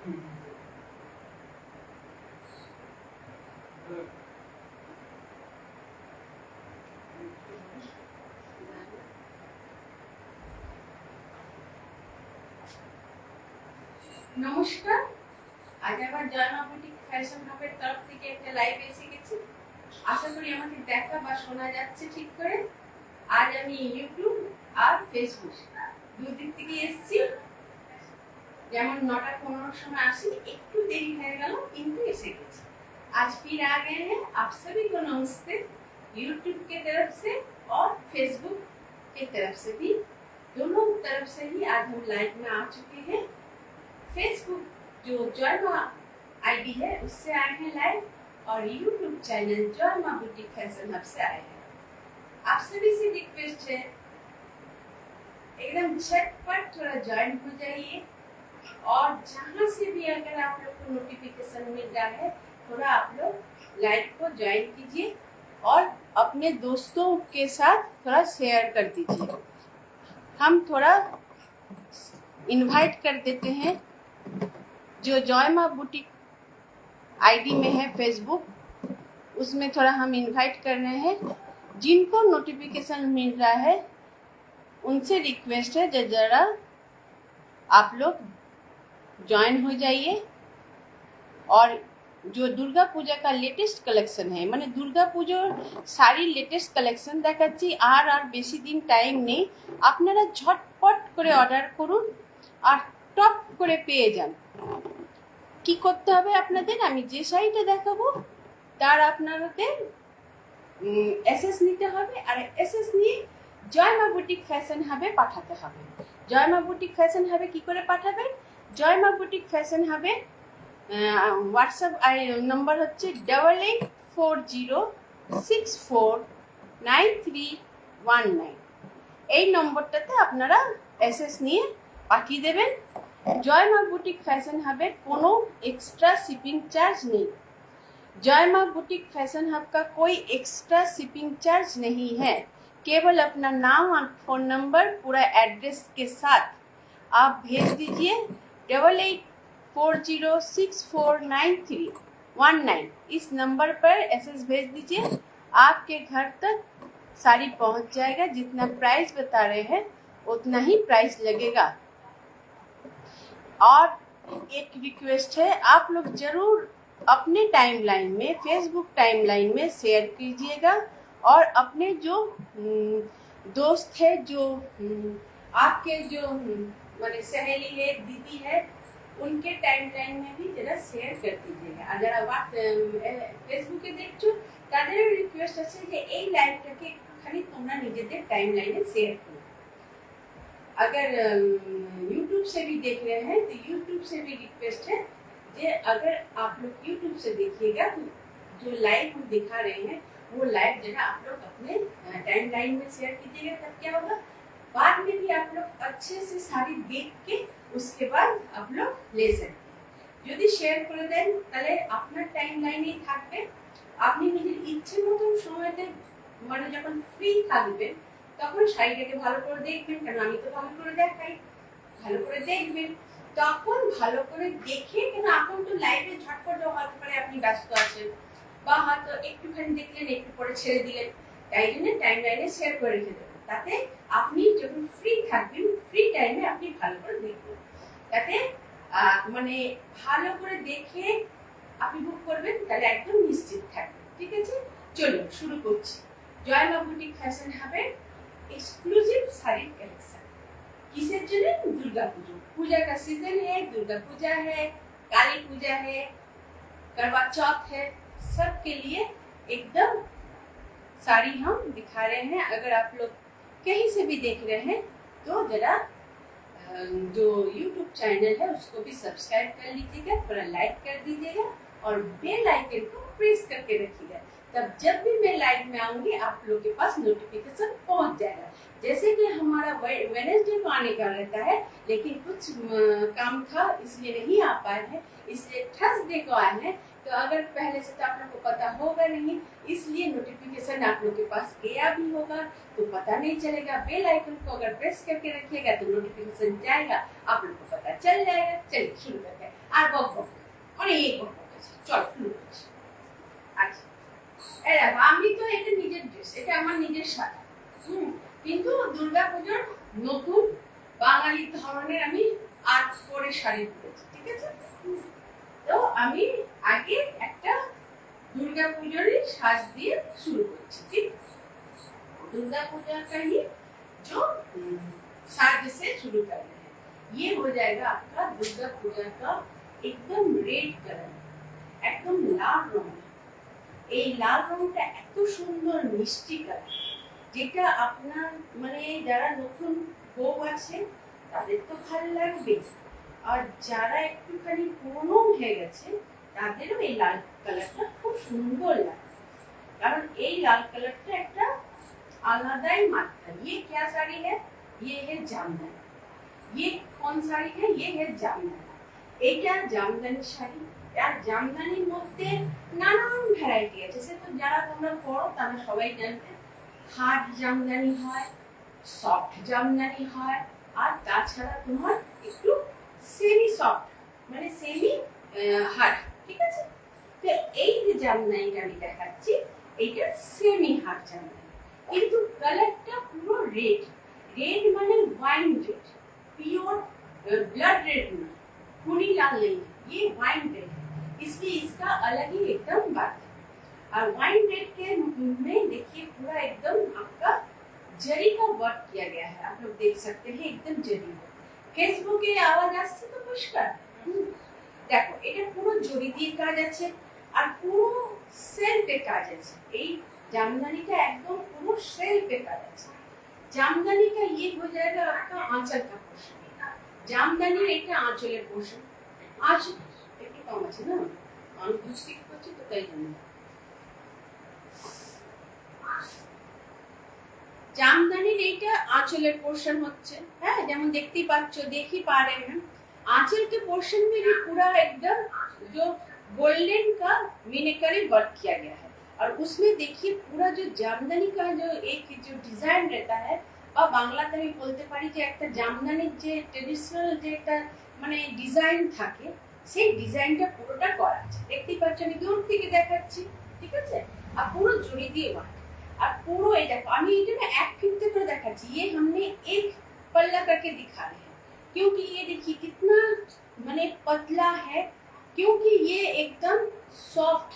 নমস্কার, আজ আবার জয়মা বুটিক ফ্যাশন হাবের তরফ থেকে একটা লাইভ এসে গেছি। আশা করি আমাকে দেখা বা শোনা যাচ্ছে ঠিক করে। আজ আমি ইউটিউব আর ফেসবুক দুদিক থেকে এসেছি। যেমন 9:15 সময় আসি, একটু देरी হয়ে গেল কিন্তু এসে গেছি। आज फिर आ गए हैं आप सभी को नमस्ते। यूट्यूब के तरफ से और फेसबुक के तरफ से भी, दोनों तरफ से ही आज हम लाइव में आ चुके हैं। फेसबुक जो जयमा आईडी है उससे आए हैं लाइव, और YouTube channel Joyma boutique fashion hub से आए हैं। आप सभी से रिक्वेस्ट है, एकदम झटपट थोड़ा ज्वाइन हो जाइए, और जहां से भी अगर आप लोग को नोटिफिकेशन मिल रहा है थोड़ा आप लोग लाइव को ज्वाइन कीजिए और अपने दोस्तों के साथ थोड़ा शेयर कर दीजिए। हम थोड़ा इनवाइट कर देते हैं जो जयमा बुटीक आईडी में है फेसबुक, उसमें थोड़ा हम इनवाइट कर रहे हैं। जिनको नोटिफिकेशन मिल रहा है उनसे रिक्वेस्ट है जरा आप लोग ज्वाइन हो जाइए। और जो दुर्गा पूजा का लेटेस्ट कलेक्शन है, माने दुर्गा पूजोर सारी लेटेस्ट कलेक्शन देखाচ্ছি। আর বেশি দিন টাইম নেই, আপনারা ঝটপট করে অর্ডার করুন আর টপ করে পেয়ে যান। কি করতে হবে আপনাদের, আমি যে সাইটে দেখাবো তার আপনাদের এসএস নিতে হবে, আর এসএস নিয়ে জয়মা বুটিক ফ্যাশন হাবে পাঠাতে হবে। জয়মা বুটিক ফ্যাশন হাবে কি করে পাঠাবেন? জয়মা বুটিক ফ্যাশন হাবে হোয়াটসঅ্যাপ নম্বর হচ্ছে 8840649319। এই নম্বরটাতে আপনারা এসএস নিয়ে পাঠিয়ে দেবেন। जयमा बुटीक फैशन हब कोनो एक्स्ट्रा शिपिंग चार्ज नहीं। जयमा बुटीक फैशन हब का कोई एक्स्ट्रा शिपिंग चार्ज नहीं है। केवल अपना नाम और फोन नंबर पूरा एड्रेस के साथ आप भेज दीजिए 8840649319। इस नंबर पर एसएस भेज दीजिए, आपके घर तक साड़ी पहुंच जाएगा। जितना प्राइस बता रहे हैं उतना ही प्राइस लगेगा। और एक रिक्वेस्ट है, आप लोग जरूर अपने टाइमलाइन में, फेसबुक टाइमलाइन में शेयर कीजिएगा, और अपने जो दोस्त है, जो आपके जो माने सहेली है, दीदी है, उनके टाइमलाइन में भी जरा शेयर कर दीजिएगा। अगर आप फेसबुके देखছো তাদের রিকোয়েস্ট আছে যে এই লাইভটাকে একটুখানি তোমরা নিজেদের টাইমলাইনে শেয়ার করো। अगर यूट्यूब से भी देख रहे हैं तो यूट्यूब से भी रिक्वेस्ट है कि अगर आप लोग यूट्यूब से देखिएगा तो जो लाइव हम दिखा रहे हैं वो लाइव जरा आप लोग अपने टाइमलाइन में शेयर कीजिएगा। तब क्या होगा, बाद में भी आप लोग अच्छे से सारी देख के उसके बाद आप लोग ले सकते हैं। যদি শেয়ার করে দেন তাহলে আপনার টাইমলাইনেই থাকবে। আপনি নিজের ইচ্ছে মতো সময়তে মানে যখন ফ্রি থাকবেন তখন শাড়িটাকে ভালো করে দেখবেন, কেন আমি তো ভালো করে দেখাই, ভালো করে দেখবেন, তখন ভালো করে দেখে, কেন এখন তো লাইভে ঝটপট হতে পারে আপনি ব্যস্ত আছেন বা হয়তো একটুখানি দেখলেন একটু পরে ছেড়ে দিলেন, তাই জন্য টাইমলাইনে শেয়ার করে রেখে দেবেন। তাতে আপনি যখন ফ্রি থাকবেন ফ্রি টাইমে আপনি ভালো করে দেখবেন, তাতে মানে ভালো করে দেখে আপনি বুক করবেন, তাহলে একদম নিশ্চিত থাকবেন। ঠিক আছে, চলুন শুরু করছি। জয়মা বুটিক ফ্যাশন হাবে एक्सक्लूसिव साड़ी कलेक्शन। किसের জন্য? दुर्गा पूजा, पूजा का सीजन है, दुर्गा पूजा है, काली पूजा है, करवा चौथ है, सबके लिए एकदम साड़ी हम दिखा रहे हैं। अगर आप लोग कहीं से भी देख रहे हैं तो जरा जो YouTube चैनल है उसको भी सब्सक्राइब कर लीजिएगा, थोड़ा लाइक कर दीजिएगा और बेल आइकन को प्रेस करके रखिएगा। तब जब भी मैं लाइव में आऊंगी आप लोग के पास नोटिफिकेशन पहुंच जाएगा। जैसे कि हमारा वेडनेसडे को आने का रहता है, लेकिन कुछ काम था इसलिए नहीं आ पाए हैं, इसलिए थर्सडे को आए हैं। तो अगर पहले से तो आप लोग को पता होगा नहीं, इसलिए नोटिफिकेशन आप लोग के पास गया भी होगा तो पता नहीं चलेगा। बेल आइकन को अगर प्रेस करके रखिएगा तो नोटिफिकेशन जाएगा, आप लोग को पता चल जाएगा। चलिए शुरू करते हैं। আর বক বক অনেক বক বক আছে, চল শুরু করছি। আচ্ছা এই দেখো, আমি তো এটা নিজের ড্রেস, এটা আমার নিজের শাড়ি, কিন্তু দুর্গাপুজোর নতুন বাঙালি ধরনের আমি আর্ট করে শাড়ি পরেছি, ঠিক আছে। তো আমি আগে একটা दुर्गापूजोरी साज दिए शुरू करছি, ठीक। दुर्गा पूजा का ही जो साज से शुरू कर रहे हैं, ये हो जाएगा आपका दुर्गा पूजा का एकदम रेड कलर, एकदम लाल रंग। এই লাল রংটা এত সুন্দর মিষ্টি কালার, যেটা আপনার মানে যারা নতুন বউ আছে তাদের তো ভালো লাগবে, আর যারা একটুখানি পুরনো হয়ে গেছে তাদেরও এই লাল কালারটা খুব সুন্দর লাগে, কারণ এই লাল কালারটা একটা আলাদাই মাত্রা। ये क्या साड़ी है? ये है जामदानी। ये कौन साड़ी है? ये है जामदानी। এটা জামদানি শাড়ি। আর জামদানির মধ্যে নানান ভ্যারাইটি আছে, সে তো যারা তোমরা পড়ো তারা সবাই জানবে। হার্ড জামদানি হয়, সফট জামদানি হয়, আর তাছাড়া তোমার একটু সেমি সফট মানে সেমি হার্ড, ঠিক আছে। তো এই যে জামদানিটা আমি দেখাচ্ছি এইটা সেমি হার্ড জামদানি, কিন্তু কালারটা পুরো রেড। रेड माने wine red, pure blood red नहीं, खूनी लाल नहीं है, ये वाइन रेड है, इसलिए इसका अलग ही एकदम बात है। और वाइन रेड के में देखिए पूरा एकदम आपका जरी का वर्क किया गया है, आप लोग देख सकते हैं एकदम जरी। फेसबुके आवाज আসছে তো পরিষ্কার, দেখো এটা পুরো জরি দিয়ে কাজ আছে আর পুরো সেলফে কাজ আছে। এই জামদানিটা একদম পুরো সেলফে কাজ আছে। जामदानी का ये हो जाएगा आपका आंचल का पोर्शन, जामदानी एक आंचलेर पोर्शन। आंचल একটু কম আছে না, অনফিক্সড করছে তো তাই জন্য। জামদানির এইটা आंचलेर पोर्शन হচ্ছে, হ্যাঁ যেমন দেখতেই পাচ্ছ, দেখি पा रहे हैं आंचल के पोर्शन में भी पूरा एकदम जो गोल्डन का मीनाकारी वर्क किया गया है। और उसमें देखिए पूरा जो जामदानी का जो एक जो डिजाइन रहता है, বা বাংলাতে আমি বলতে পারি যে একটা জামদানির যে ট্রেডিশনাল যে একটা মানে ডিজাইন থাকে, সেই ডিজাইনটা পুরোটা করা আছে। দেখতেই পাচ্ছ আমি দূর থেকে দেখাচ্ছি, ঠিক আছে। আর পুরো জড়ি দিয়ে ওয়ার্ক, আর পুরো এই দেখো আমি এটা না এক ফিতে করে দেখাচ্ছি। ये हमने एक पल्ला करके दिखा रहे हैं, क्योंकि ये देखिए कितना माने पतला है, क्योंकि ये एकदम सॉफ्ट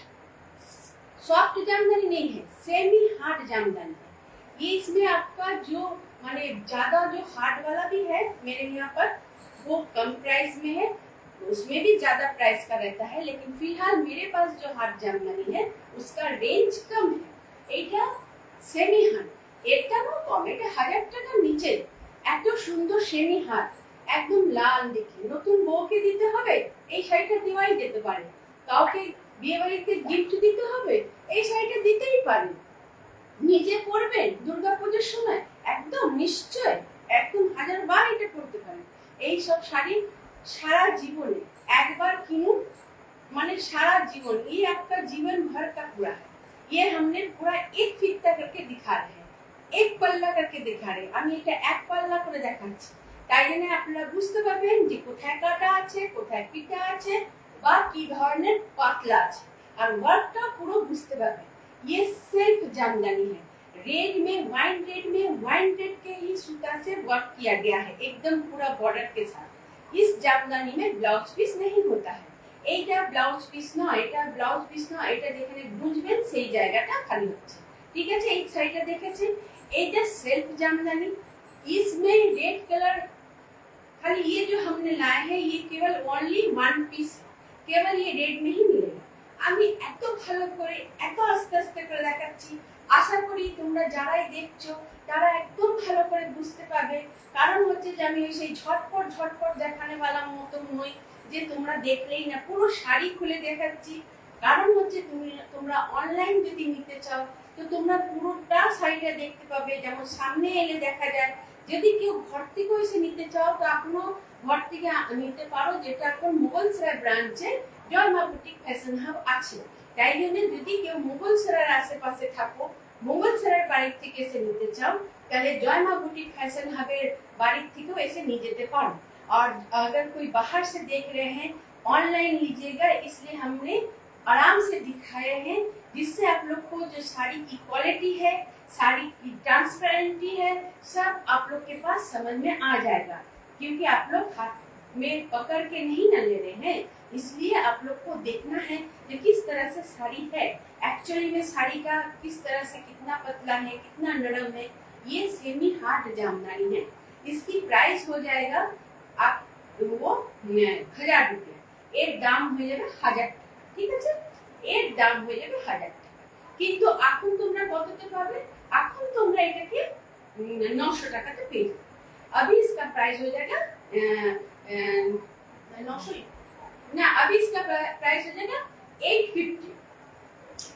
जामदानी नहीं है, सेमी हार्ड जामदानी है। ये इसमें आपका जो माने ज्यादा जो हार्ड वाला भी है मेरे यहाँ पर वो कम प्राइस में है, उसमें भी ज्यादा प्राइस का रहता है, लेकिन फिलहाल मेरे पास जो हार्ड जामदानी है उसका रेंज कम है। এটা সেমি হার্ড, এটা না কম, এটা 1000 টাকার নিচে। এত সুন্দর সেমি হার্ড একদম লাল দেখে নতুন বউকে দিতে হবে, এই শাড়িটা দেওয়াই যেতে পারে। কাউকে বিয়ে বাড়িতে গিফট দিতে হবে, এই শাড়িটা দিতেই পারে। নিজে পরবেন দুর্গাপূজার সময় একদম নিশ্চয় একদম 1000 বার এটা পরতে পারেন। এই সব শাড়ি সারা জীবনে একবার কিনুন, মানে সারা জীবন, ये आपका जीवन भर का पूरा है। ये हमने पूरा एक ফিতা करके दिखा रहे हैं, एक पल्ला करके दिखा रहे हैं। আমি এটা এক পাল্লা করে দেখাচ্ছি, তাই জন্য আপনারা বুঝতে পারবেন যে কোথায় কাটা আছে, কোথায় পিটা আছে, বা কি ধরনের পাতলা আছে, আর ওয়ার্কটা পুরো বুঝতে পারবেন। ये सिर्फ जामदानी है, रेड में वाइन रेड के ही सूता से वर्क किया गया है, एकदम पूरा बॉर्डर के साथ। इस जामदानी में ब्लाउज पीस नहीं होता है, এইটা ব্লাউজ পিস না, এটা ব্লাউজ পিস না, এটা যেখানে বুঝবেন সেই জায়গাটা খালি হচ্ছে, ঠিক আছে। এই শাড়িটা দেখেছেন, এইটা সেলফ জামদানি, इसमें रेड कलर खाली ये जो हमने लाए हैं ये केवल ओनली वन पीस है, केवल ये रेड नहीं मिलेगा। আমি এত ভালো করে এত আস্তে আস্তে করে দেখাচ্ছি, আশা করি তোমরা যারাই দেখছো তারা একদম ভালো করে বুঝতে পারবে। কারণ হচ্ছে যে আমি সেই ঝটপট দেখানে वाला মতো নই যে তোমরা দেখলেই না, পুরো শাড়ি খুলে দেখাচ্ছি। কারণ হচ্ছে তোমরা অনলাইন যদি নিতে চাও তো তোমরা পুরোটা শাড়িটা দেখতে পাবে, যেমন সামনে এলে দেখা যায়। যদি কেউ ঘর থেকে এসে নিতে চাও তো এখনো ঘর থেকে নিতে পারো, যেটা এখন মোগলসরাই ব্রাঞ্চে জয় মা বুটিক ফ্যাশন হাব আছে। তাই জন্য যদি কেউ মোগলসরাইয়ের আশেপাশে থাকো, মোগলসরাইয়ের বাড়ি থেকে এসে নিতে চাও, তাহলে জয় মা बुटीक फैशन हब बाड़ी থেকেও এসে নিয়ে যেতে পারো। और अगर कोई बाहर से देख रहे हैं ऑनलाइन लीजिएगा, इसलिए हमने आराम से दिखाए हैं, जिससे आप लोग को जो साड़ी की क्वालिटी है, साड़ी की ट्रांसपेरेंटी है, सब आप लोग के पास समझ में आ जाएगा। क्योंकि आप लोग हाथ में पकड़ के नहीं न ले रहे हैं, इसलिए आप लोग को देखना है कि किस तरह से साड़ी है, एक्चुअली में साड़ी का किस तरह से, कितना पतला है, कितना नरम है। ये सेमी हार्ड जामदानी है। इसकी प्राइस हो जाएगा आप वो 1000 रुपया, एक दाम हो যাবে 1000 টাকা, ঠিক আছে? এর দাম হয়ে যাবে 1000 টাকা। কিন্তু এখন তোমরা কততে পাবে? এখন তোমরা এটাকে 900 টাকাতে পেয়ে যাবে। अभी इसका प्राइस हो जाएगा 900 ना, अभी इसका प्राइस हो जाएगा 850,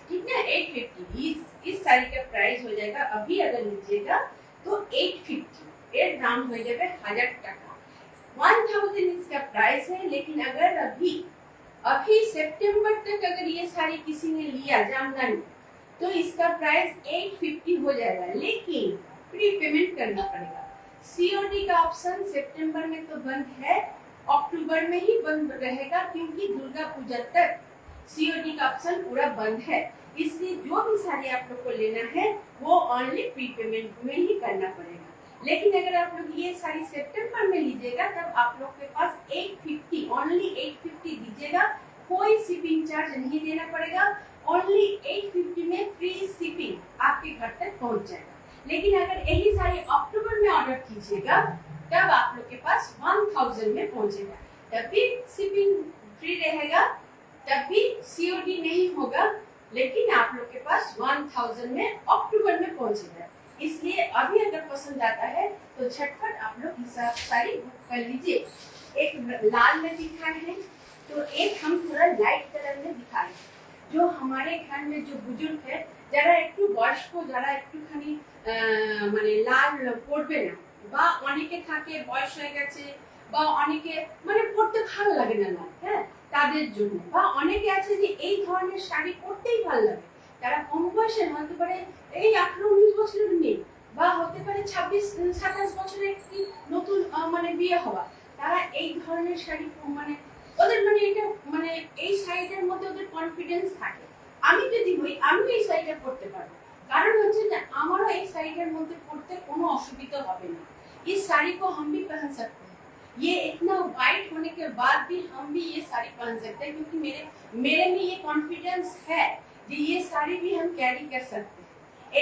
ठीक है? 850 इस साड़ी का प्राइस हो जाएगा। अभी अगर लीजिएगा तो 850, एর दाम हो जाएगा 1000 টাকা। 1000 इसका प्राइस है। लेकिन अगर अभी सितंबर तक अगर ये साड़ी किसी ने लिया जामदानी, तो इसका प्राइस 850 हो जाएगा, लेकिन प्री पेमेंट करना पड़ेगा। सीओडी का ऑप्शन सितंबर में तो बंद है, अक्टूबर में ही बंद रहेगा, क्योंकि दुर्गा पूजा तक सीओडी का ऑप्शन पूरा बंद है। इसलिए जो भी साड़ी आप लोग को लेना है वो ओनली प्री पेमेंट में ही करना पड़ेगा। लेकिन अगर आप लोग ये साड़ी सितंबर में लीजिएगा, तब आप लोग के पास 850, ओनली 850 दीजिएगा, कोई शिपिंग चार्ज नहीं देना पड़ेगा। ओनली 850 में फ्री शिपिंग आपके घर तक पहुंच जाएगा। लेकिन अगर यही साड़ी अक्टूबर में ऑर्डर कीजिएगा, तब आप लोग के पास 1000 में पहुंचेगा, तब भी शिपिंग फ्री रहेगा, तब भी सीओडी नहीं होगा, लेकिन आप लोग के पास 1000 में अक्टूबर में पहुंचेगा। इसलिए अभी अगर पसंद आता है तो झटपट आप लोग हिसाब साड़ी बुक कर लीजिए। एक लाल में दिखाए हैं, तो एक हम थोड़ा लाइट कलर में दिखाए। जो हमारे घर में जो बुजुर्ग है, যারা একটু বয়স্ক, যারা একটুখানি মানে লাল পরবে না, বা অনেকে থাকে বয়স হয়ে গেছে, বা অনেকে মানে পরতে ভালো লাগে না লাল, হ্যাঁ, তাদের জন্য, বা অনেকে আছে যে এই ধরনের শাড়ি পরতেই ভালো লাগে, তারা কম বয়সের হতে পারে এই 18-19 বছরের মেয়ে, বা হতে পারে 26-27 বছরের একটি নতুন মানে বিয়ে হওয়া, তারা এই ধরনের শাড়ি মানে ওদের মানে এটা মানে এই শাড়িটার মধ্যে ওদের কনফিডেন্স থাকে। আমি যদি হই, আমি এই শাড়িটা পরতে পারবো, কারণ হচ্ছে যে আমারও এই শাড়িটার মধ্যে পরতে কোনো অসুবিধা হবে না। इस साड़ी को हम भी पहन सकते हैं, ये इतना वाइट होने के बाद भी हम भी ये साड़ी पहन सकते हैं, क्योंकि मेरे में ये कॉन्फिडेंस है कि ये साड़ी भी हम कैरी कर सकते हैं।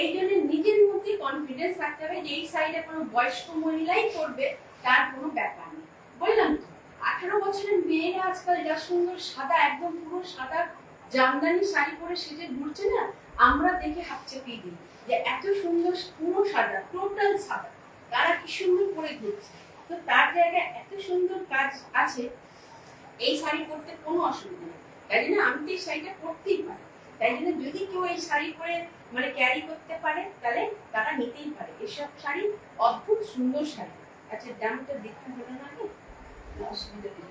এই জন্য নিজের মধ্যে কনফিডেন্স রাখতে হবে যে এই শাড়িটা কোনো বয়স্ক মহিলাই পরবে, তার কোনো ব্যাপার নেই। বললাম তো 18 বছরের মেয়েরা আজকাল যা সুন্দর সাদা, একদম পুরো সাদা জামদানি শাড়ি পরে সেজে ঘুরছে না, আমরা দেখে হাত চেপে দিই যে এত সুন্দর পুরো সাদা, টোটাল সাদা, তারা কি সুন্দর পরে ঘুরছে। তো তার জায়গায় এত সুন্দর কাজ আছে, এই শাড়ি পরতে কোনো অসুবিধা নেই। তাই জন্য আমি তো এই শাড়িটা পরতেই পারি। তাই জন্য যদি কেউ এই শাড়ি পরে মানে ক্যারি করতে পারে, তাহলে তারা নিতেই পারে। এসব শাড়ি অদ্ভুত সুন্দর শাড়ি। আচ্ছা, দামটা দেখতে হলো না, অসুবিধা নেই।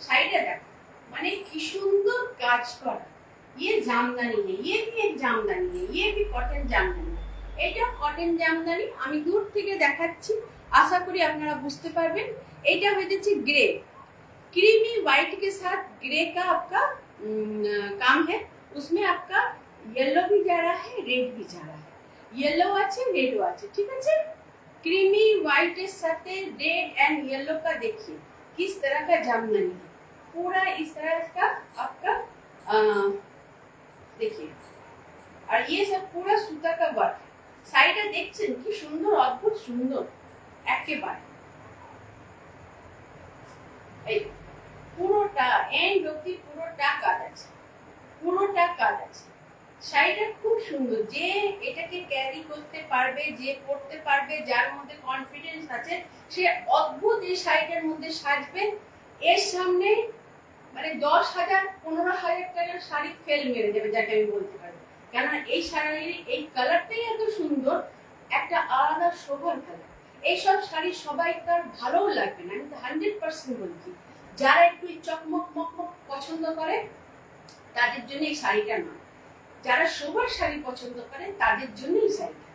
শাড়িটা দেখো, মানে কি সুন্দর কাজ করা। ये জামদানি है, ये भी एक জামদানি है, ये भी কটন জামদানি। এটা কটন জামদানি, আমি দূর থেকে দেখাচ্ছি, আশা করি আপনারা বুঝতে পারবেন। এটা হয়ে যাচ্ছে ग्रे, क्रीमी व्हाइट के साथ ग्रे का आपका काम है। उसमें आपका येलो भी जा रहा है, रेड भी जा रहा है, येलो আছে, রেডও আছে, ঠিক আছে? क्रीमी व्हाइट के साथ रेड एंड येलो का देखिए किस तरह का जामदानी है, पूरा इस तरह का आपका देखिए। और ये सब पूरा सूता का वर्क है। সাইডে দেখছেন কি সুন্দর, অদ্ভুত সুন্দর একেবারে। এই পুরোটা এন্ড অবধি পুরোটা কাজ আছে, পুরোটা কাজ আছে। শাড়িটা খুব সুন্দর। যে এটাকে ক্যারি করতে পারবে, যে পরতে পারবে, যার মধ্যে কনফিডেন্স আছে, সে অদ্ভুত এই শাড়িটার মধ্যে সাজবে। এর সামনে মানে 10,000 15,000 টাকার শাড়ি ফেল মেরে যাবে, যাকে আমি বলতে পারি। কারণ এই শাড়ির এই কালারটাই এত সুন্দর, একটা আলাদা শোভার কালার। এইসব শাড়ি সবাইকার ভালোও লাগবে না, আমি 100% বলছি। যারা একটু চকমক মকমক পছন্দ করে তাদের জন্য এই শাড়িটা নয়, যারা সোবার শাড়ি পছন্দ করে তাদের জন্য এই শাড়িটা।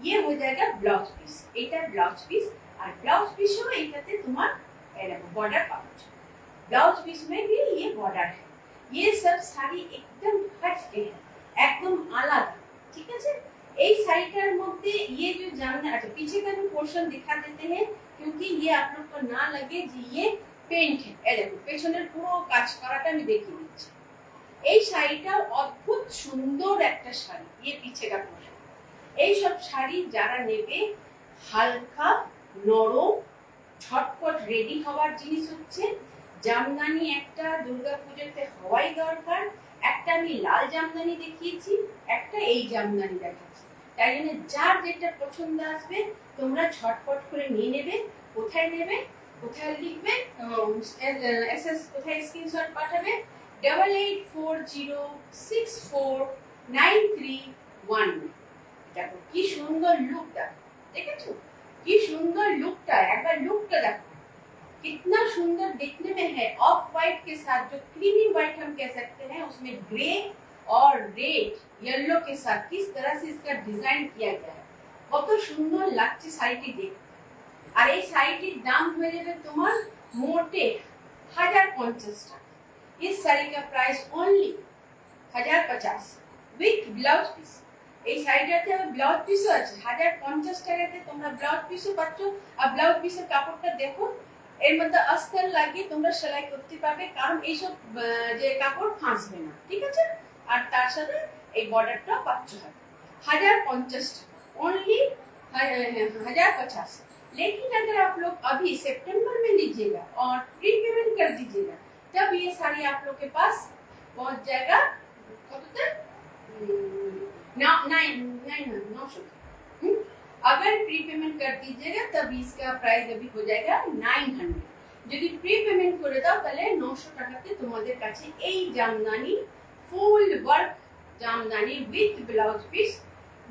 ये हो जाएगा ब्लाउज पीस, এটা ব্লাউজ পিস। আর ব্লাউজ পিসও এইটাতে তোমার बॉर्डर पाउच, ब्लाउज पीस में भी ये बॉर्डर है। ये सब साड़ी एकदम हट के है, एकदम अलग, ठीक है। এই শাড়িটার মধ্যে ये जो जामदानी, अच्छा पीछे का भी पोर्शन दिखा देते हैं क्योंकि ये आप लोग को ना लगे कि ये पेंट है। এই দেখো পেছনের পুরো কাজ করাটা আমি দেখিয়ে দিচ্ছি। এই শাড়িটা অদ্ভুত সুন্দর একটা শাড়ি, ये पीछे का पोर्शन। এই সব শাড়ি যারা নেবে, হালকা নরম ছটপট রেডি হওয়ার জিনিস হচ্ছে জামদানি। একটা দুর্গাপূজাতে হওয়াই দরকার। একটা আমি লাল জামদানি দেখিয়েছি, একটা এই জামদানি দেখাচ্ছি। তাই জন্য যার যেটা পছন্দ আসবে তোমরা ছটপট করে নিয়ে নেবে। কোথায় নেবে, কোথায় লিখবে, এসএস কোথায় স্ক্রিনশট পাঠাবে 8840649311। দেখো কি সুন্দর লুকটা, দেখেছো কি সুন্দর लुकটা, একবার लुकটা देखो कितना सुंदर देखने में है। ऑफ वाइट के साथ जो क्रीमी वाइट हम कह सकते हैं, उसमें ग्रे और रेड येलो के साथ किस तरह से इसका डिजाइन किया गया है, কত সুন্দর লাগছে শাড়িটি দেখতে। আর এই শাড়িটির দাম হয়ে যাবে তোমার মোটে 1050 টাকা। इस साड़ी का price only 1050 with blouse piece. এই শাড়িটাতে ব্লাউজ পিসও আছে। 1050 টাকাতে তোমরা ব্লাউজ পিসও পাচ্ছ। আর ব্লাউজ পিসের কাপড়টা দেখো, এর মধ্যে অস্তর লাগিয়ে তোমরা সেলাই করতে পারবে, কারণ এইসব যে কাপড় ফাঁসবে না, ঠিক আছে। আর তার সাথে এই বর্ডারটা পাচ্ছ 1050 টাকা ओनली 1050। लेकिन अगर आप लोग अभी सितंबर में लीजिएगा और प्री पेमेंट कर दीजिएगा, तब ये साड़ी आप लोग के पास पहुंच जाएगा अगर प्री पेमेंट कर दीजिएगा तब इसका प्राइस अभी हो जाएगा 900। যদি প্রি পেমেন্ট করে দাও তাহলে 900 টাকাতে তোমাদের কাছে এই জামদানি ফুল work Jamdani with blouse piece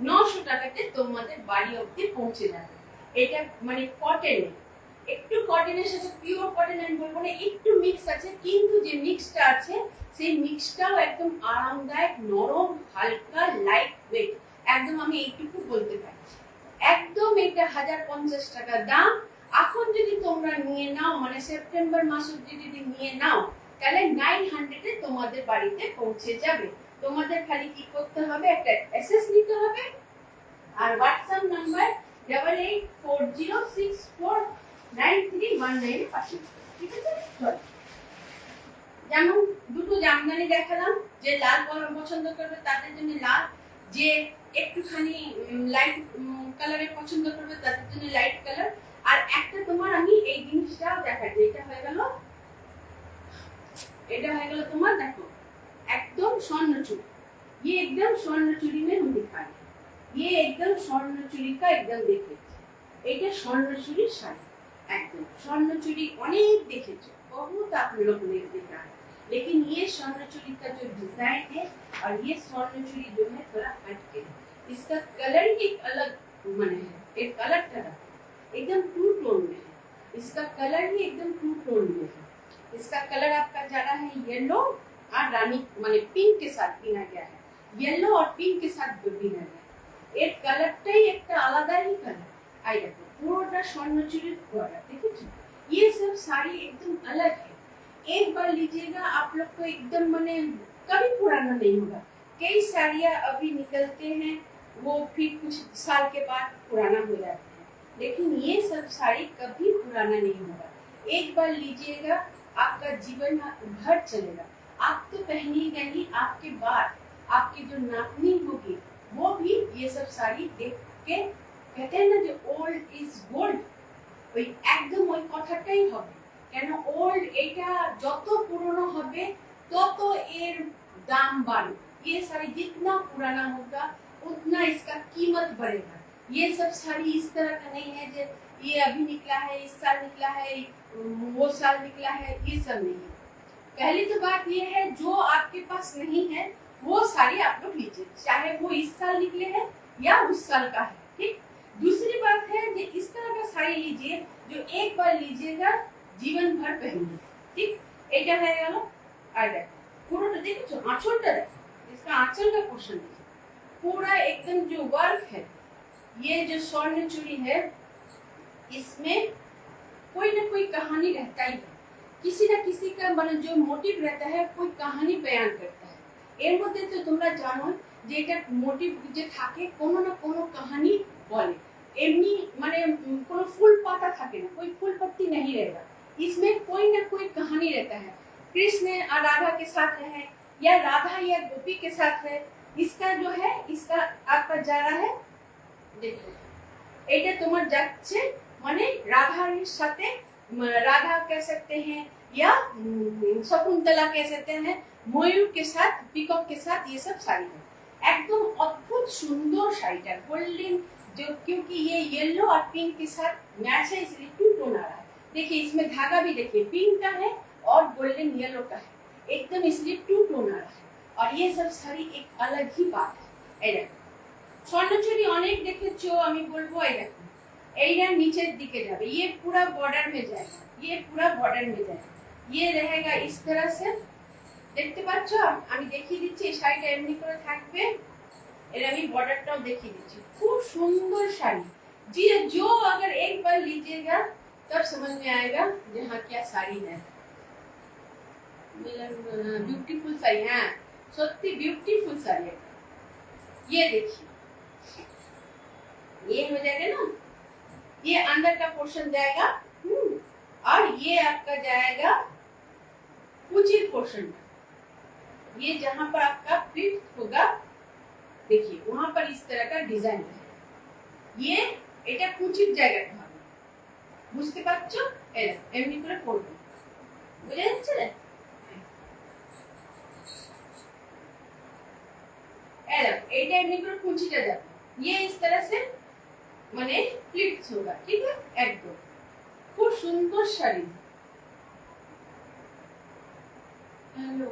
900 টাকাতে তোমাদের বাড়ি অবধি পৌঁছে যাবে। এটা মানে কটন, একটু কটনের সাথে পিওর কটন আমি বলবো না, একটু মিক্স আছে, কিন্তু যে মিক্সটা আছে সেই মিক্সটাও একদম আরামদায়ক, নরম, হালকা, লাইট ওয়েট, একদম আমি এইটুকু বলতে পারি। একদম এটা 1050 টাকা দাম। এখন যদি তোমরা নিয়ে নাও, মানে সেপ্টেম্বর মাসে যদি নিয়ে নাও, তাহলে 900 এ তোমাদের বাড়িতে পৌঁছে যাবে। তোমাদের খালি কি করতে হবে, একটা এসএস নিতে হবে আর হোয়াটসঅ্যাপ নাম্বার 8840649319 এ পাঠিয়ে দেবে, ঠিক আছে। যেমন দুটো জামদানি দেখালাম, যে লাল পছন্দ করবে তাদের জন্য লাল, যে একটুখানি লাইট কালারের পছন্দ করবে তাদের জন্য লাইট কালার। আর একটা তোমার আমি এই জিনিসটাও দেখাচ্ছি, এটা হয়ে গেল তোমার, দেখো एकदम स्वर्णचूड़ी। ये एकदम स्वर्णचूड़ी में हम दिखा रहे हैं, ये एकदम स्वर्णचूड़ी का एकदम देखे, এটা স্বর্ণচুরির শাড়ি, একদম স্বর্ণচুরি অনেক দেখেছো, बहुत आप लोग ने देखा है, लेकिन ये स्वर्णचूड़ी का जो डिजाइन है और ये स्वर्णचूड़ी जो है थोड़ा हटके, इसका कलर ही एक अलग माने है, एक अलग तरह एकदम टू टोन में है, इसका कलर ही एकदम टू टोन में है। इसका कलर आपका जा रहा है येलो और रानी माने पिंक के साथ पीना गया है, येलो और पिंक के साथ पीना गया है। এর কালারটাই একটা আলাদাই কালার। आई देखो पूरा स्वर्णचूड़ी बॉर्डर, देखिए ये सब साड़ी एकदम अलग है। एक बार लीजिएगा आप लोग को एकदम माने कभी पुराना नहीं होगा। कई साड़ियाँ अभी निकलते हैं वो फिर कुछ साल के बाद पुराना हो जाते हैं, लेकिन ये सब साड़ी कभी पुराना नहीं होगा। एक बार लीजिएगा आपका जीवन भर चलेगा। आप तो पहनिएगा ही, आपके बाद आपकी जो नातनी होगी वो भी ये सब साड़ी देख के कहते हैं ना जो ओल्ड इज गोल्ड, ওই একদম ওই কথাটাই হবে। কেন ওল্ড এটা যত পুরনো হবে তত এর দাম বাড়বে। ये साड़ी जितना पुराना होगा उतना इसका कीमत बढ़ेगा। ये सब साड़ी इस तरह का नहीं है जो ये अभी निकला है, इस साल निकला है, वो साल निकला है, ये सब नहीं है। पहली तो बात ये है जो आपके पास नहीं है वो साड़ी आप लोग लीजिए, चाहे वो इस साल निकले हैं या उस साल का है, ठीक। दूसरी बात है कि इस तरह का साड़ी साड़ी लीजिए जो एक बार लीजिएगा जीवन भर पहनिए। ठीक, এটা হয়ে গেল। আর দেখো পুরোটা দেখেছো আঁচলটা দেখো, इसका आंचल का पोर्शन देखिए पूरा एकदम जो वर्क है, ये जो स्वर्ण चूड़ी है इसमें कोई ना कोई कहानी रहता ही है, किसी ना किसी का মানে जो मोटिव रहता है कोई कहानी बयान करता है। এর মধ্যে তো তোমরা জানো যে এটা মোটিভ যে থাকে কোনো না কোনো कहानी বলে, এমনি মানে কোনো ফুল পাতা থাকে না, कोई फूल पत्ती नहीं रहता, इसमें कोई ना कोई कहानी रहता है। कृष्ण और राधा के साथ है या राधा या गोपी के साथ है, इसका जो है इसका आपका जा रहा है देखो এটা তোমার যাচ্ছে মানে রাধার সাথে, राधा कह सकते हैं या शकुंतला कह सकते हैं, मयूर के साथ पीकॉक के साथ, ये सब साड़ी है। एकदम अद्भुत सुंदर साड़ीटा गोल्डन जो, क्योंकि ये येलो और पिंक के साथ मैच है इसलिए टू टोन आ रहा है। देखिए इसमें धागा भी देखिए पिंक का है और गोल्डन येलो का है, एकदम इसलिए टू टोन आ रहा है। और ये सब साड़ी एक अलग ही बात है। এই দেখো স্বর্ণচুরি অনেক দেখেছো, আমি বলবো এই দেখো এইটা নিচের দিকে যাবে, ये पूरा बॉर्डर में जाएगा, ये पूरा बॉर्डर में जाएगा, ये रहेगा इस तरह से। দেখতে পাচ্ছ আমি দেখিয়ে দিচ্ছি এই শাড়িটা এমনি করে থাকবে, এর আমি বর্ডারটাও দেখিয়ে দিচ্ছি। খুব সুন্দর শাড়ি, जी जो अगर एक बार लीजिएगा तब समझ में आएगा कि हाँ क्या साड़ी है, ब्यूटीफुल साड़ी है, सच्ची ब्यूटीफुल साड़ी है। ये देखिए ये हो जाएगा ना, ये अंदर का पोर्शन जाएगा और ये आपका जाएगा कुचित पोर्शन, ये जहां पर आपका प्रिंट होगा देखिए वहां पर इस तरह का डिजाइन है, ये এটা কুচির জায়গাটা হবে, বুঝতে পারছো? এমনি করে পড়বে, বুঝে যাচ্ছে রে? এইটা এমনি করে কুচিটা যাবে, ये इस तरह से মানে প্লিটস होगा, ঠিক है একদম খুব সুন্দর শাড়ি। হ্যালো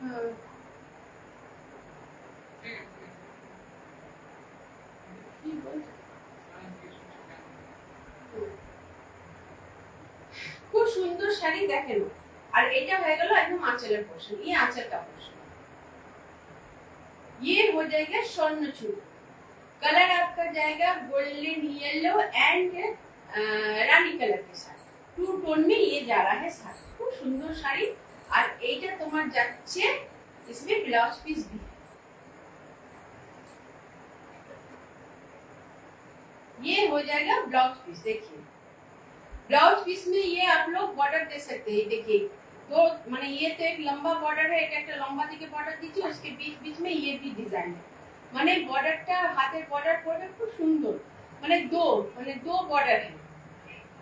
হ্যাঁ খুব সুন্দর শাড়ি দেখেন। আর এটা হয়ে গেল একদম আঁচলের পোর্শন, ये आंचल का पोर्शन, ये हो जाएगा स्वर्ण चूड़ी। कलर आपका जाएगा golden yellow and Rani colour के साथ, टू टोन में ये जा रहा है साड़ी, খুব সুন্দর শাড়ি। আর এইটা তোমার যাচ্ছে इसमें ब्लाउज पीस भी है, ये हो जाएगा ब्लाउज पीस। देखिए ब्लाउज पीस में ये आप लोग बॉर्डर दे सकते हैं, देखिए तो माने ये तो एक लंबा बॉर्डर है, एक लंबा दिखे बॉर्डर दीजिए, उसके बीच बीच में ये भी डिजाइन है, माने बॉर्डरটা হাতের বর্ডার পড়বে খুব সুন্দর, মানে দো বর্ডার है,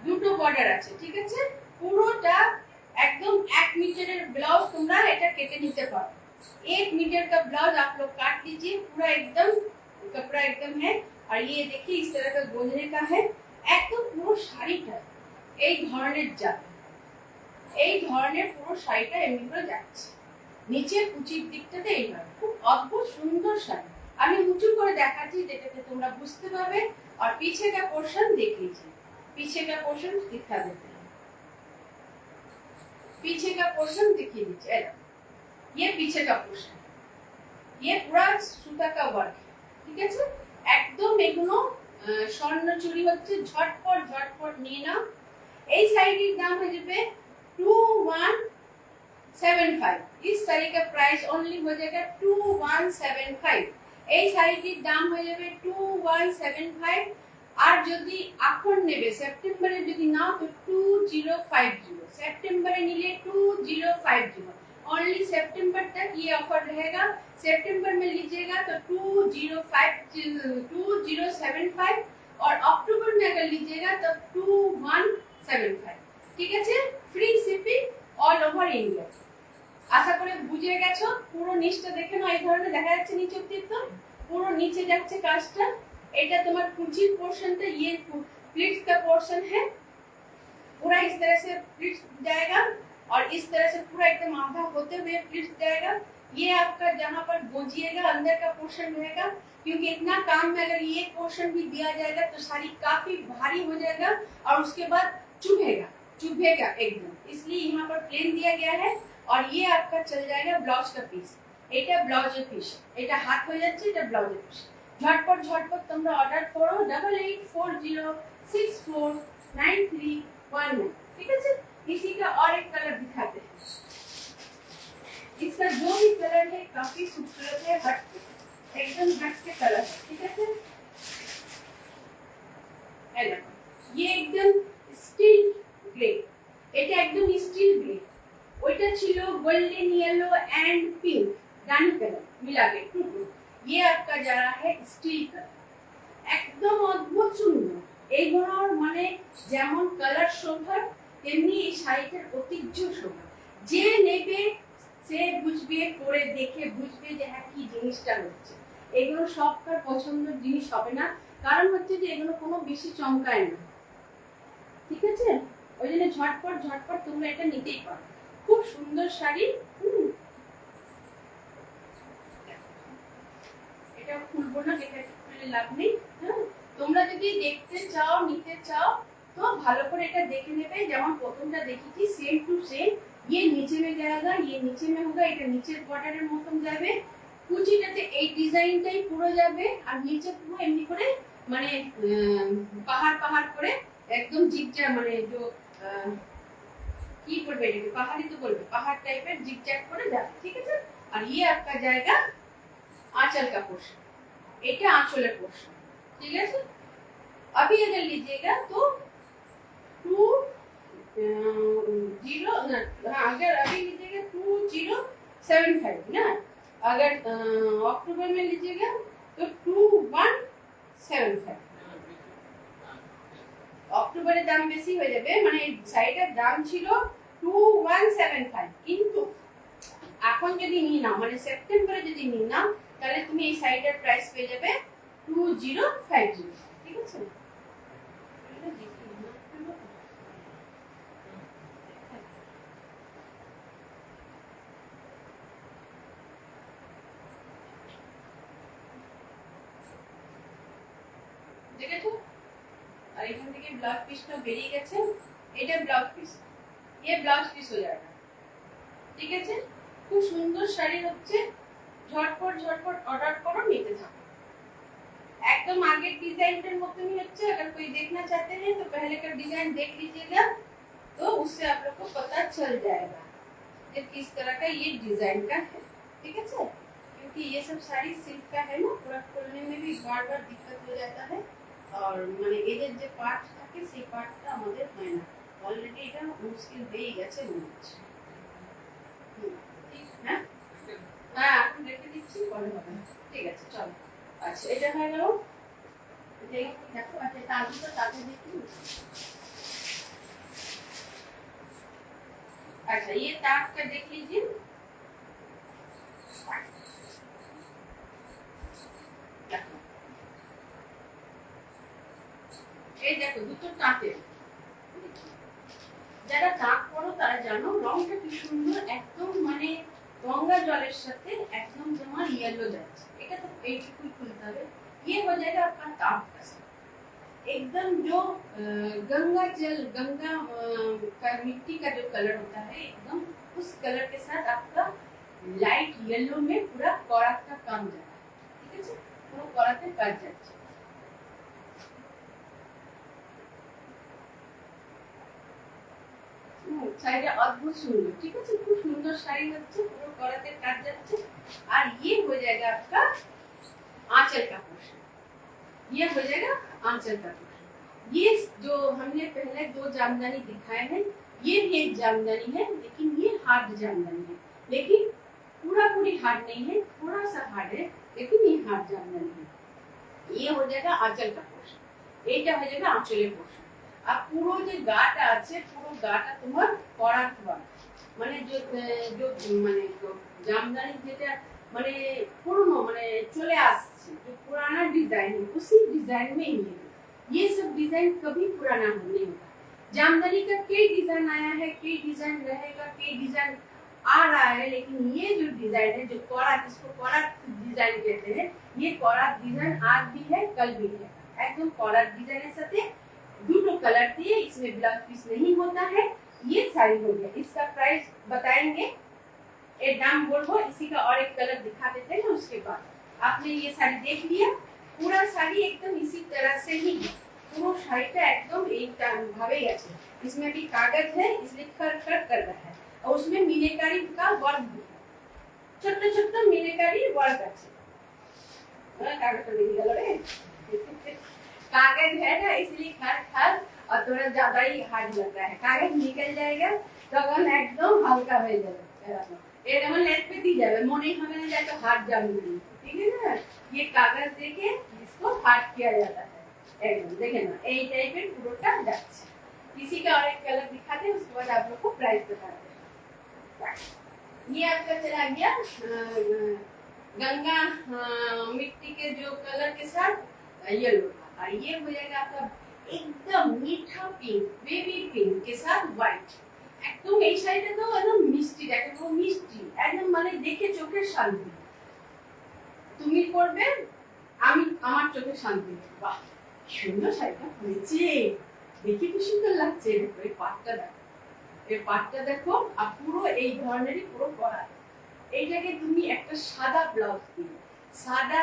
দুটো বর্ডার আছে, ঠিক আছে। পুরোটা একদম 1 मीटर ब्लाउज তোমরা এটা কেটে নিতে পারো, 1 मीटर का ब्लाउज आप लोग काट लीजिए, पूरा एकदम कपड़ा एकदम है। और ये देखिए इस तरह का गोंदने का है, একদম পুরো শাড়িটা এই ধরনের যাবে, এই ধরনের পুরো শাড়িটা এমনি করে যাচ্ছে, নিচে কুচির দিকটাতে এইভাবে খুব অদ্ভুত সুন্দর শাড়ি। আমি উঁচু করে দেখাচ্ছি যেটাতে তোমরা বুঝতে পারবে। और पीछे का पोर्शन देख लीजिए, पीछे का पोर्शन दिखा देते हैं, पीछे का पोर्शन दिखिए दीजिए, ये पीछे का पोर्शन, ये पूरा सूता का वर्क है, ठीक है। একদম এগুলো স্বর্ণ চুড়ি হচ্ছে, ঝটপট নিয়ে নাও। এই শাড়িটির দাম হয়ে যাবে 2175, इस साड़ी का प्राइस ओनली हो जाएगा 2175। এই শাড়িটির দাম হয়ে যাবে 2175। আর যদি এখন নেবে সেপ্টেম্বরে যদি নাও তো 2050, सेप्टेम्बर নিলে 2050, ओनली सितंबर तक ये ऑफर रहेगा। सितंबर में लीजिएगा तो 2075 और अक्टूबर में अगर लीजिएगा तो 2175, ঠিক আছে। Free shipping all over India. আশা করে বুঝে গেছো। পুরো নিচটা দেখে নাও, এই ধরনের দেখা যাচ্ছে নিচে অবধি, তো পুরো নিচে যাচ্ছে কাজটা। এটা তোমার কুচির পোর্শনটা, ये प्लीट्स का पोर्शन है, पूरा इस तरह से प्लीट्स जाएगा और इस तरह से पूरा एकदम आधा होते हुए प्लीट्स जाएगा। ये आपका जहाँ पर गोजिएगा अंदर का पोर्शन रहेगा, क्योंकि इतना काम में अगर ये पोर्शन भी दिया जाएगा तो साड़ी काफी भारी हो जाएगा और उसके बाद चुभेगा एकदम, इसलिए यहाँ पर प्लेन दिया गया है। और ये आपका चल जाएगा ब्लाउज का पीस, এটা ব্লাউজের পিস, এটা হাত হয়ে যাচ্ছে, এটা ব্লাউজের পিস। ঝটপট তোমরা অর্ডার করো 8840649319। ठीक है सर, इसी का और एक कलर दिखाते हैं। इसका जो भी कलर है काफी खूबसूरत है, एकदम हट के कलर है। ठीक है सर, ये एकदम स्टील ग्रे, এটা একদম স্টিল গ্রে, ওইটা ছিল golden yellow and pink Rani colour मिला के टू। ये आपका जा रहा है स्टील कलर, একদম অদ্ভুত সুন্দর। এইগুলোর মানে যেমন কালার শোভা তেমনি এই শাড়িটার ঐতিহ্য শোভা। যে নেবে সে বুঝবে, পরে দেখে বুঝবে যে হ্যাঁ কি জিনিসটা হচ্ছে। এগুলো সবকার পছন্দের জিনিস হবে না, কারণ হচ্ছে যে এগুলো কোনো বেশি চমকায় না। ঠিক আছে, ওই জন্য ঝটপট তোমরা এটা নিতেই পারো, খুব সুন্দর শাড়ি। এটা খুলবো না, এটা খুলে লাভ নেই। হ্যাঁ, তোমরা যদি দেখতে চাও নিতে চাও তো ভালো করে এটা দেখে নেবে, যেমন প্রথমটা দেখেছি সেম টু সেম। ये नीचे में जाएगा, ये नीचे में होगा, এটা নিচের বর্ডারের মতন যাবে, কুচিটাতে এই ডিজাইনটাই পুরো যাবে, আর নিচে পুরো এমনি করে মানে পাহাড় করে একদম জিগজ্যাগ মানে जो কি করবে এটাকে পাহাড়ি তো বলবে, পাহাড় টাইপের জিগজ্যাগ করে যাবে। ঠিক আছে, আর ये आपका जाएगा आंचल का पोर्शन, এটা आंचलेর पोर्शन। ठीक है, अभी अगर लीजिएगा तो 20 हाँ, अगर अभी लीजिएगा 2075 ना, अगर अक्टूबर में लीजिएगा तो 2175। অক্টোবরের দাম বেশি হয়ে যাবে, মানে এই শাড়িটার দাম ছিল 2175, কিন্তু এখন যদি নিয়ে নাও মানে সেপ্টেম্বরে যদি নিয়ে নাও তাহলে তুমি এই শাড়িটার প্রাইস পেয়ে যাবে 2050। ঠিক আছে, দেখেছো? আর এখান থেকে ব্লাউজ পিসটা বেরিয়ে গেছে, এটা ব্লাউজ পিস, ये ব্লাউজ পিস হয়ে যাবে। ঠিক আছে, খুব সুন্দর শাড়ি হচ্ছে, ঝটপট অর্ডার করো, নিতে থাকো। एकदम आगे डिजाइन के मत में हচ্ছে, अगर कोई देखना चाहते हैं तो पहले का डिजाइन देख लीजिएगा, तो उससे आप लोग को पता चल जाएगा कि किस तरह का ये डिजाइन का है। ठीक है सर, क्योंकि ये सब साड़ी सिल्क का है ना, पूरा खोलने में भी बार दिक्कत हो जाता है, और মানে এদের যে পার্ট থাকে সেই পার্টটা আমাদের হয় না, অলরেডি এটা মুশকিল হয়ে গেছে মনে হচ্ছে। ঠিক না, হ্যাঁ এখন রেখে দিচ্ছি, পরে হবে। ঠিক আছে, চলো। আচ্ছা, এটা হয়ে গেল, দেখো। আচ্ছা, তাতে দেখি। अच्छा, ये ताक का देख लीजिए, এই দেখো দুটো তাঁতে, যারা তাক পরো তারা জানো রংটা কি সুন্দর, একদম মানে गंगा जलेर साथे एकदम तुम्हार येलो जाচ্ছে, এটা তো এইটুকুই খুলতে হবে। ये हो जाएगा आपका ताप का सेट, एकदम जो गंगा जल, गंगा का मिट्टी का जो कलर होता है एकदम उस कलर के साथ आपका लाइट येलो में पूरा करात का काम जा रहा है। ठीक है, पूरा कराते काज যাচ্ছে। শাড়িটা অদ্ভুত সুন্দর। ঠিক আছে, খুব সুন্দর শাড়ি হচ্ছে, পুরো করাতে কাজ যাচ্ছে। আর ये हो जाएगा आपका आंचल का पोर्शन, ये हो जाएगा आंचल का पोर्शन। ये जो हमने पहले दो जामदानी दिखाए हैं, ये भी एक जामदानी है, लेकिन ये हार्ड जामदानी है, लेकिन पूरी हार्ड नहीं है, थोड़ा सा हार्ड है, लेकिन ये हार्ड जामदानी है। ये हो जाएगा आंचल का पोर्शन, এইটা हो जाएगा आंचलेर पोर्शन। আর পুরো যে গাটা আছে, পুরো গাটা তোমার করাত ওয়ার্ক, মানে মানে জামদানি যেটা মানে পুরনো মানে চলে আসছে, जो पुराना डिजाइन है उसी डिजाइन में ही है। ये सब डिजाइन कभी पुराना नहीं होता। जामदानी का कई डिजाइन आया है, कई डिजाइन रहेगा, कई डिजाइन आ रहा है, लेकिन ये जो डिजाइन है, जो कॉलर, इसको कॉलर डिजाइन कहते हैं, ये कॉलर डिजाइन आज भी है कल भी है, एकदम कॉलर डिजाइन है। साथे দুটো कलर दिए, इसमें ब्लाउज पीस नहीं होता है। ये साड़ी हो गया, इसका प्राइस बताएंगे, ये दाम बोलबो, इसी का और एक कलर दिखा देते हैं। उसके बाद आपने ये साड़ी देख लिया, पूरा साड़ी एकदम इसी तरह से ही है, पूरा শাড়িটা একদম এই ভাবেই আছে। इसमें भी कागज है, इसलिए कट कर रहा है, और उसमें मीनाकारी का वर्क भी है, छोटा छोटा मीनाकारी वर्क আছে। कागज तो नहीं गलो रे, कागज है ना, इसलिए खर और थोड़ा ज्यादा ही हार्ड लग रहा है। कागज निकल जाएगा तখন एकदम हल्का হয়ে যাবে, ये যেমন लेट पे दी जाए, মনে হবে না যে তো हार्ड जाएगी, ठीक है ना। ये कागज देके इसको हार्ड किया जाता है एकदम, देखें ना এই টাইপের পুরোটা যাচ্ছে। किसी का और एक कलर दिखाते हैं, उसके बाद आप लोग को प्राइस बताते हैं। ये आपका चला गया गंगा मिट्टी के जो कलर के साथ येलो, और ये हो जाएगा आपका एकदम मीठा पिंक, बेबी पिंक के साथ व्हाइट। एकदम এই শাড়িটা তো একদম মিষ্টি, একদম মিষ্টি, একদম মানে দেখে চোখের শান্তি। তুমি পরবে, আমি আমার চোখে শান্তি। বাহ সুন্দর শাড়িটা হয়েছে, দেখি কি সুন্দর লাগছে। এই পাটটা দেখো, এই পাটটা দেখো, আর পুরো এই ধরনেরই পুরো করা। এইটাকে তুমি একটা সাদা ব্লাউজ দিয়ে, সাদা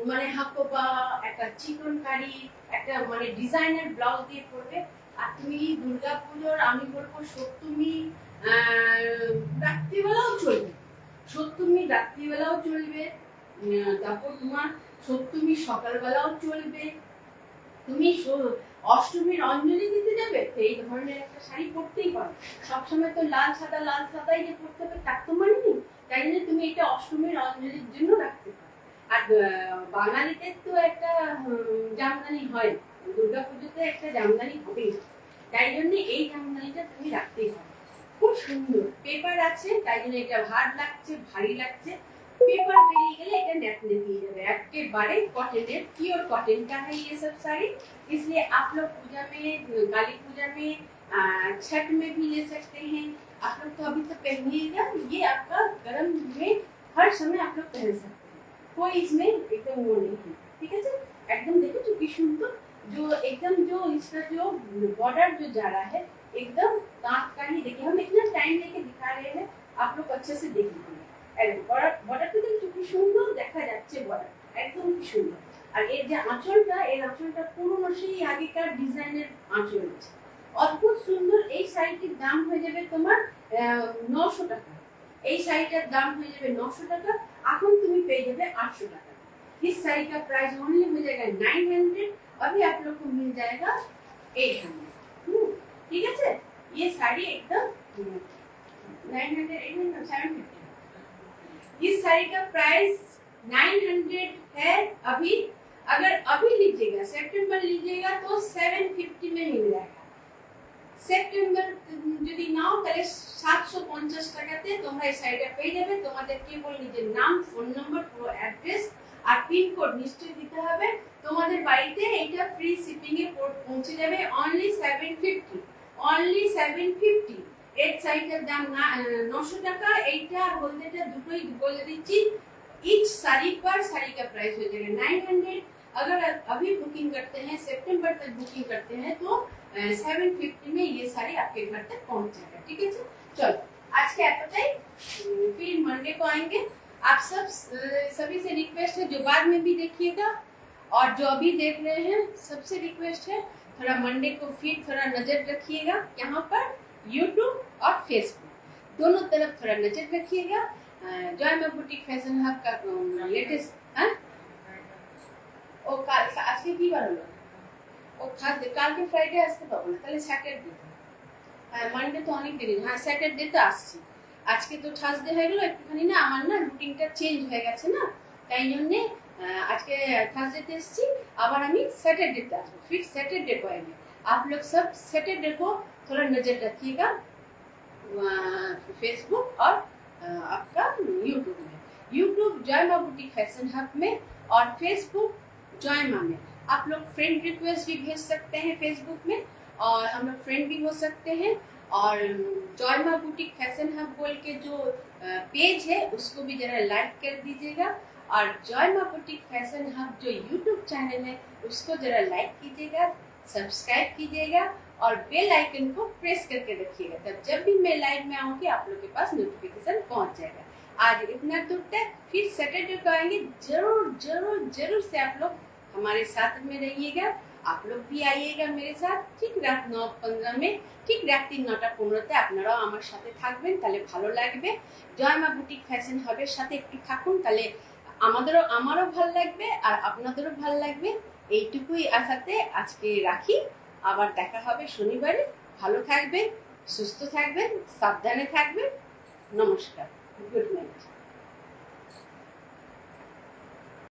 মানে হাকোবা একটা চিকন কারি একটা মানে ডিজাইনার ব্লাউজ দিয়ে পরবে। আর তুমি দুর্গাপুজোর, আমি বলবো সপ্তমী রাত্রিবেলাও চলবে, সপ্তমী রাত্রিবেলাও চলবে, তারপর তোমার সপ্তমী সকালবেলাও চলবে। তুমি অষ্টমীর অঞ্জলি দিতে যাবে, তো এই ধরনের একটা শাড়ি পরতেই পারো। সবসময় তো লাল সাদাই যে পরতে হবে তার তো মানে নেই, তাই জন্য তুমি এটা অষ্টমীর অঞ্জলির জন্য রাখতে পারো। আর বাঙালিদের তো একটা জামদানি হয়, দুর্গাপুজোতে একটা জামদানি হবেই, তাই জন্য এই জামদানিটা তুমি রাখতেই পারো। খুব সুন্দর পেপার আছে, তাই জন্য এটা হার্ড লাগছে, ভারী লাগছে। पेपर बेरिए गले এটা नेट ने दिए जावे, एकेबारे कॉटन है, प्योर कॉटन का है ये सब साड़ी। इसलिए आप लोग पूजा में, काली पूजा में, छठ में भी ले सकते हैं। आप लोग तो अभी तो पहनिएगा, ये आपका गर्म में हर समय आप लोग पहन सकते हैं, कोई इसमें एकदम वो नहीं है, ठीक है। एकदम देखो जो सुंदर, जो एकदम जो इसका जो बॉर्डर जो जा रहा है एकदम दांत का ही। देखिए हम इतना टाइम लेके दिखा रहे हैं, आप लोग अच्छे से देख लीजिए। বর্ডারটা দেখো কি সুন্দর দেখা যাচ্ছে, বর্ডার একদম কি সুন্দর। আর এর যে আঁচলটা, এর আঁচলটা পুরনো সেই আগেকার ডিজাইনের আঁচল আছে, অদ্ভুত সুন্দর। এই শাড়িটির দাম হয়ে যাবে তোমার 900 টাকা। এই শাড়িটার দাম হয়ে যাবে 900 টাকা, এখন তুমি পেয়ে যাবে 800 টাকা। इस साड़ी का प्राइस ओनली हो जाएगा 900, अभी आप लोग को मिल जाएगा 800। ठीक है, ये साड़ी एकदम 900, 800, 750। इस साड़ी का प्राइस 900 है अभी। अगर अभी लीजिएगा, सेप्टेम्बर लीजिएगा तो 750 में मिल जाएगा। सेप्टेम्बर যদি নাও তাহলে 750 টাকাতে তোমরা এই শাড়িটা পেয়ে যাবে। তোমাদের কেবল নিজের নাম, ফোন নম্বর, পুরো অ্যাড্রেস আর পিন কোড নিশ্চয়ই দিতে হবে। তোমাদের বাড়িতে এটা ফ্রি শিপিং এ পৌঁছে যাবে। Only 750, only 750। एक साड़ी का दाम 900 টাকা, এইটা আর হলদেটা দুটোই বলে দিচ্ছি। इच साड़ी पर साड़ी का प्राइस हो जाएगा 900। अगर अभी बुकिंग करते हैं, सितंबर तक बुकिंग करते हैं तो 750 में ये साड़ी आपके घर तक पहुंच जाएगा। ठीक है, चलो आज के एतटाई, फिर मंडे को आएंगे। आप सभी से रिक्वेस्ट है, जो बाद में भी देखिएगा और जो अभी देख रहे हैं सबसे रिक्वेस्ट है, थोड़ा मंडे को फिर थोड़ा नजर रखिएगा, यहाँ पर यूट्यूब और फेसबुक दोनों तरफ थोड़ा नजर रखिएगा। जय मां बुटीक फैशन हब का लेटेस्ट ও আজকে কি বার হলো, ও কালকে ফ্রাইডে আসতে পাবো না, তাহলে স্যাটারডে, মানডে তো অনেক দেরি। হ্যাঁ স্যাটারডে তো আসছি, আজকে তো থার্সডে হয়ে গেল, একটুখানি না আমার না রুটিনটা চেঞ্জ হয়ে গেছে না, তাই জন্যে আজকে থার্সডেতে এসছি, আবার আমি স্যাটারডেতে আসবো। फिर सैटरडे को आएंगे। आप लोग सब सैटरडे को थोड़ा नजर रखिएगा फेसबुक और आपका यूट्यूब में, यूट्यूब जय मां बुटीक फैशन हब में और फेसबुक जय मां में। आप लोग फ्रेंड रिक्वेस्ट भी भेज सकते हैं फेसबुक में, और हम लोग फ्रेंड भी हो सकते हैं। और जॉयमा बुटीक फैशन हब बोल के जो पेज है उसको भी जरा लाइक कर दीजिएगा, और जॉयमा बुटीक फैशन हब जो यूट्यूब चैनल है उसको जरा लाइक कीजिएगा, सब्सक्राइब कीजिएगा और बेल आइकन को प्रेस करके रखिएगा, तब जब भी मैं लाइव में आऊंगी आप लोग के पास नोटिफिकेशन पहुंच जाएगा। आज इतना दूर तक, फिर सैटरडे को आएंगे। जरूर जरूर जरूर से आप लोग हमारे साथ में रहिएगा, आप लोग भी आइएगा मेरे साथ ঠিক রাত 9:15 में, ঠিক রাত্রি 9:15-তে আপনারাও আমার সাথে থাকবেন, তাহলে ভালো লাগবে। জয়মা বুটিক ফ্যাশন হাবের সাথে একটু থাকুন, তাহলে আমারও ভালো লাগবে আর আপনাদেরও ভালো লাগবে। এইটুকুই আশাতে আজকে রাখি, আবার দেখা হবে শনিবারে। ভালো থাকবেন, সুস্থ থাকবেন, সাবধানে থাকবেন। নমস্কার, গুড নাইট।